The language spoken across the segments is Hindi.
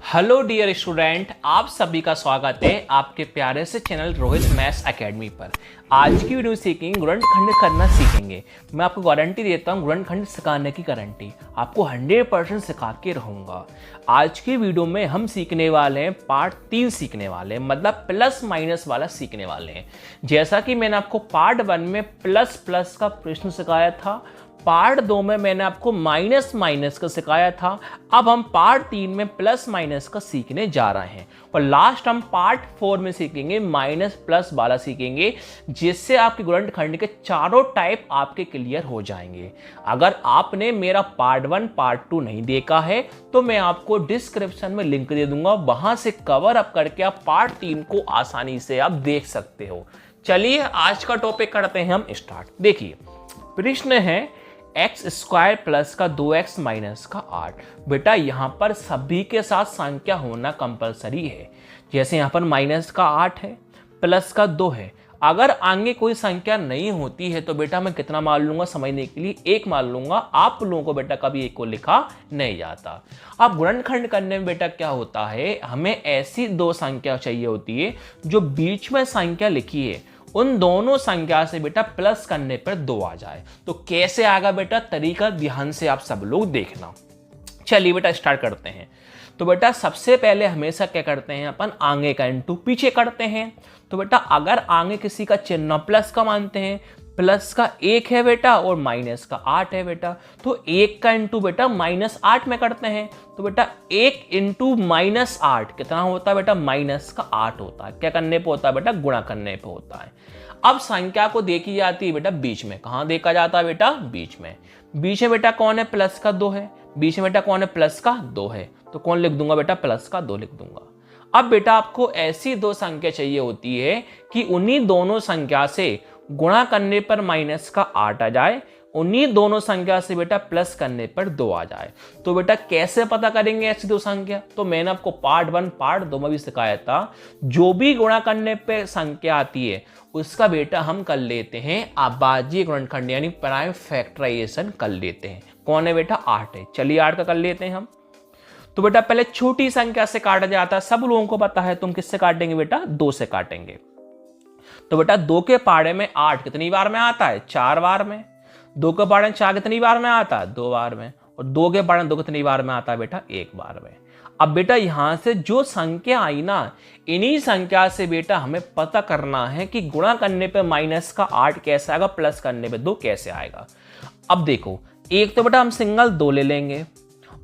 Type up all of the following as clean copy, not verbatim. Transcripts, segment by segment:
हेलो डियर स्टूडेंट, आप सभी का स्वागत है आपके प्यारे से चैनल रोहित मैथ्स एकेडमी पर। आज की वीडियो सीखेंगे गुणनखंड करना सीखेंगे। मैं आपको गारंटी देता हूँ, गुणनखंड सिखाने की गारंटी आपको 100% सिखा के रहूँगा। आज की वीडियो में हम सीखने वाले हैं पार्ट 3 सीखने वाले हैं, मतलब प्लस माइनस वाला सीखने वाले हैं। जैसा कि मैंने आपको पार्ट 1 में प्लस प्लस का प्रश्न सिखाया था, पार्ट 2 में मैंने आपको माइनस माइनस का सिखाया था। अब हम पार्ट 3 में प्लस माइनस का सीखने जा रहे हैं और लास्ट हम पार्ट 4 में सीखेंगे माइनस प्लस वाला सीखेंगे, जिससे आपके गुणनखंड के चारों टाइप आपके क्लियर हो जाएंगे। अगर आपने मेरा पार्ट 1 पार्ट 2 नहीं देखा है तो मैं आपको डिस्क्रिप्शन में लिंक दे दूंगा, वहां से कवर अप करके आप पार्ट 3 को आसानी से आप देख सकते हो। चलिए आज का टॉपिक करते हैं हम स्टार्ट। देखिए प्रश्न है एक्स स्क्वायर प्लस का 2x माइनस का 8। बेटा यहाँ पर सभी के साथ संख्या होना कंपलसरी है। जैसे यहाँ पर माइनस का 8 है, प्लस का 2 है। अगर आगे कोई संख्या नहीं होती है तो बेटा मैं कितना मान लूंगा, समझने के लिए 1 मान लूंगा। आप लोगों को बेटा कभी 1 को लिखा नहीं जाता। अब गुणनखंड करने में बेटा क्या होता है, हमें ऐसी दो संख्या चाहिए होती है जो बीच में संख्या लिखी है उन दोनों संख्या से बेटा प्लस करने पर 2 आ जाए। तो कैसे आएगा बेटा, तरीका ध्यान से आप सब लोग देखना। चलिए बेटा स्टार्ट करते हैं। तो बेटा सबसे पहले हमेशा क्या करते हैं, अपन आगे का इनटू पीछे करते हैं। तो बेटा अगर आगे किसी का चिन्ह प्लस का मानते हैं, प्लस का 1 है बेटा और माइनस का 8 है बेटा, तो 1 का इंटू बेटा -8 में करते हैं। तो बेटा 1 इंटू -8 कितना होता है बेटा, माइनस का 8 होता है। क्या करने पे होता है बेटा, गुणा करने पे होता है। अब संख्या को देखी जाती है बेटा बीच में। कहाँ देखा जाता है बेटा, बीच में। बीच में बेटा कौन है, प्लस का 2 है। बीच में बेटा कौन है, प्लस का 2 है। तो कौन लिख दूंगा बेटा, प्लस का 2 लिख दूंगा। अब बेटा आपको ऐसी दो संख्या चाहिए होती है कि उन्हीं दोनों संख्या से गुणा करने पर माइनस का 8 आ जाए, उन्हीं दोनों संख्या से बेटा प्लस करने पर 2 आ जाए। तो बेटा कैसे पता करेंगे ऐसी दो संख्या, तो मैंने आपको पार्ट 1 पार्ट 2 में भी सिखाया था। जो भी गुणा करने पे संख्या आती है उसका बेटा हम कर लेते हैं अभाज्य गुणनखंड, यानी प्राइम फैक्टराइजेशन कर लेते हैं। कौन है बेटा, 8 है। चलिए 8 का कर लेते हैं हम। तो बेटा पहले छोटी संख्या से काटा जाता है, सब लोगों को पता है। तुम किससे काटेंगे बेटा, 2 से काटेंगे। तो बेटा 2 के पाड़े में 8 कितनी बार में आता है, 4 बार में। 2 के पाड़े में 4 कितनी बार में आता है, 2 बार में। और 2 के पाड़े में 2 कितनी बार में आता है बेटा, 1 बार में। अब बेटा यहां से जो संख्या आई ना, इन्हीं संख्या से बेटा हमें पता करना है कि गुणा करने पे माइनस का 8 कैसे आएगा, प्लस करने पे 2 कैसे आएगा। अब देखो, एक तो बेटा हम सिंगल 2 ले लेंगे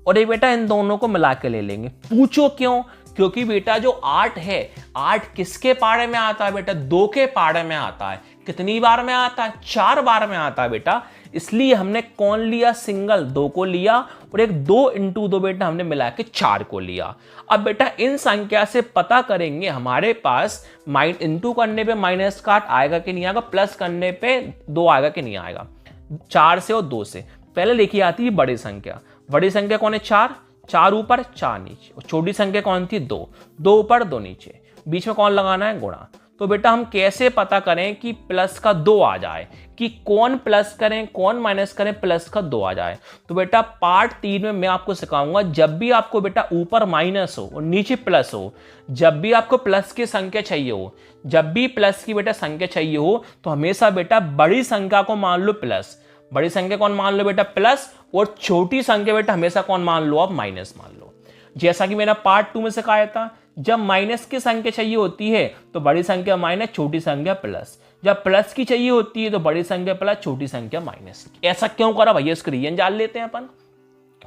और एक बेटा इन दोनों को मिला के ले लेंगे। पूछो क्यों, क्योंकि बेटा जो 8 है, 8 किसके पाड़े में आता है बेटा, 2 के पाड़े में आता है। कितनी बार में आता है, 4 बार में आता है बेटा। इसलिए हमने कौन लिया, सिंगल 2 को लिया और एक 2 इंटू 2 बेटा हमने मिला के 4 को लिया। अब बेटा इन संख्या से पता करेंगे हमारे पास इंटू करने पे माइनस का 8 आएगा कि नहीं आएगा, प्लस करने पे 2 आएगा कि नहीं आएगा। 4 से और 2 से पहले लिखी आती है बड़ी संख्या। बड़ी संख्या कौन है, 4, 4 ऊपर 4 नीचे। और छोटी संख्या कौन थी, 2, 2 ऊपर 2 नीचे। बीच में कौन लगाना है, गुणा। तो बेटा हम कैसे पता करें कि प्लस का 2 आ जाए, कि कौन प्लस करें कौन माइनस करें, प्लस का 2 आ जाए। तो बेटा पार्ट 3 में मैं आपको सिखाऊंगा, जब भी आपको बेटा ऊपर माइनस हो और नीचे प्लस हो, जब भी आपको प्लस की संख्या चाहिए हो, जब भी प्लस की बेटा संख्या चाहिए हो, तो हमेशा बेटा बड़ी संख्या को मान लो प्लस। बड़ी संख्या कौन मान लो बेटा, प्लस। और छोटी संख्या बेटा हमेशा कौन मान लो, आप माइनस मान लो। जैसा कि मैंने पार्ट 2 में सिखाया था, जब माइनस की संख्या चाहिए होती है तो बड़ी संख्या माइनस, छोटी संख्या प्लस। जब प्लस की चाहिए होती है तो बड़ी संख्या प्लस, छोटी संख्या माइनस। ऐसा क्यों करा भैया, इसका रीजन जान लेते हैं अपन।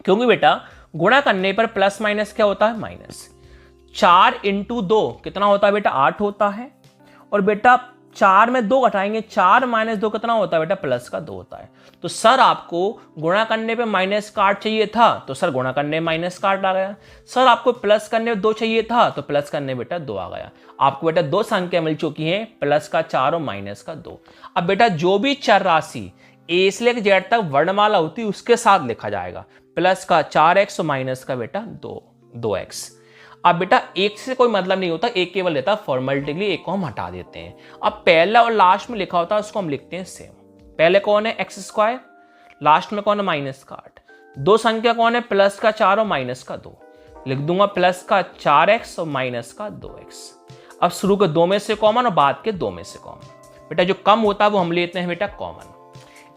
क्योंकि बेटा गुणा करने पर प्लस माइनस क्या होता है, माइनस। 4 इंटू 2 कितना होता है बेटा, 8 होता है। और बेटा 4 में 2 घटाएंगे, 4 माइनस 2 कितना होता है बेटा, प्लस का 2 होता है। तो सर आपको गुणा करने पे माइनस का 8 चाहिए था, तो सर गुणा करने में माइनस का 8 आ गया। सर आपको प्लस करने में 2 चाहिए था, तो प्लस करने में बेटा 2 आ गया। आपको बेटा 2 संख्या मिल चुकी हैं, प्लस का 4 और माइनस का 2। अब बेटा जो भी चर राशि ए से लेकर जेड तक वर्णमाला होती है उसके साथ लिखा जाएगा। प्लस का 4x और माइनस का बेटा 2x। अब बेटा एक से कोई मतलब नहीं होता, एक केवल लेता फॉर्मेलिटी के लिए, एक को हम हटा देते हैं। अब पहला और लास्ट में लिखा होता है उसको हम लिखते हैं सेम। पहले कौन है, एक्स स्क्वायर, लास्ट में कौन है, माइनस का 8। दो संख्या कौन है, प्लस का 4 और माइनस का 2। लिख दूंगा प्लस का 4x और माइनस का 2x। अब शुरू के 2 में से कॉमन और बाद के 2 में से कॉमन। बेटा जो कम होता है वो हम लेते हैं बेटा कॉमन।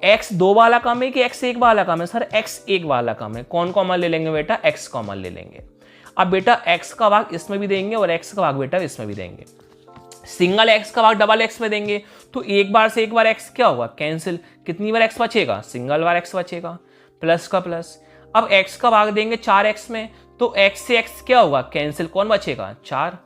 x 2 वाला कम है कि x 1 वाला कम है? सर x 1 वाला कम है। कौन कॉमन ले लेंगे बेटा? x कॉमन ले लेंगे। अब बेटा x का भाग इसमें भी देंगे और x का भाग बेटा इसमें भी देंगे। सिंगल x का भाग डबल x में देंगे तो एक बार से एक बार x क्या होगा? कैंसिल। कितनी बार x बचेगा? सिंगल बार x बचेगा। प्लस का प्लस। अब x का भाग देंगे 4x में तो x से x क्या होगा? कैंसिल। कौन बचेगा? 4।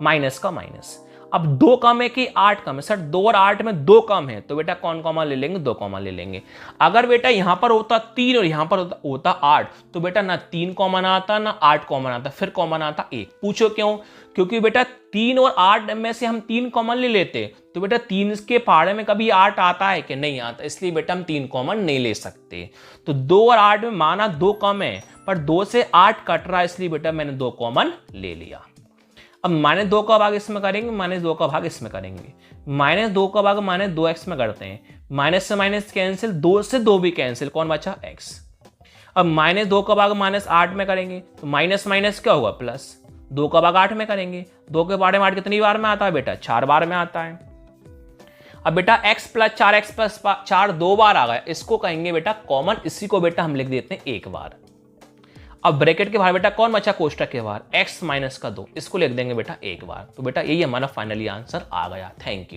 माइनस का माइनस। अब 2 कम है कि 8 कम है? सर 2 और 8 में 2 कम है तो बेटा कौन कॉमन ले लेंगे? 2 कॉमन ले लेंगे। अगर बेटा यहां पर होता 3 और यहां पर होता 8 तो बेटा ना 3 कॉमन आता ना 8 कॉमन आता, फिर कॉमन आता 1। पूछो क्यों? क्योंकि बेटा 3 और 8 में से हम 3 कॉमन ले लेते तो बेटा 3 के पहाड़े में कभी 8 आता है कि नहीं आता, इसलिए बेटा हम 3 कॉमन नहीं ले सकते। तो 2 और 8 में माना 2 कम है पर 2 से 8 कट रहा है, इसलिए बेटा मैंने 2 कॉमन ले लिया। अब -2 का भाग इसमें करेंगे, -2 का भाग इसमें करेंगे। -2 का भाग -2x में करते हैं। माइनस से माइनस कैंसिल, 2 से 2 भी कैंसिल, कौन बचा? x। अब -2 का भाग -8 में करेंगे तो माइनस माइनस क्या होगा? प्लस। 2 का भाग 8 में करेंगे, 2 के बारे में 8 कितनी बार में आता है बेटा? 4 बार में आता है। अब बेटा x प्लस 4x प्लस 4 2 बार आ गया, इसको कहेंगे बेटा कॉमन। इसी को बेटा हम लिख देते हैं 1 बार। अब ब्रैकेट के बाहर बेटा कौन बचा? कोष्टक के बाहर x माइनस का 2, इसको लिख देंगे बेटा 1 बार। तो बेटा यही हमारा फाइनली आंसर आ गया। Thank you.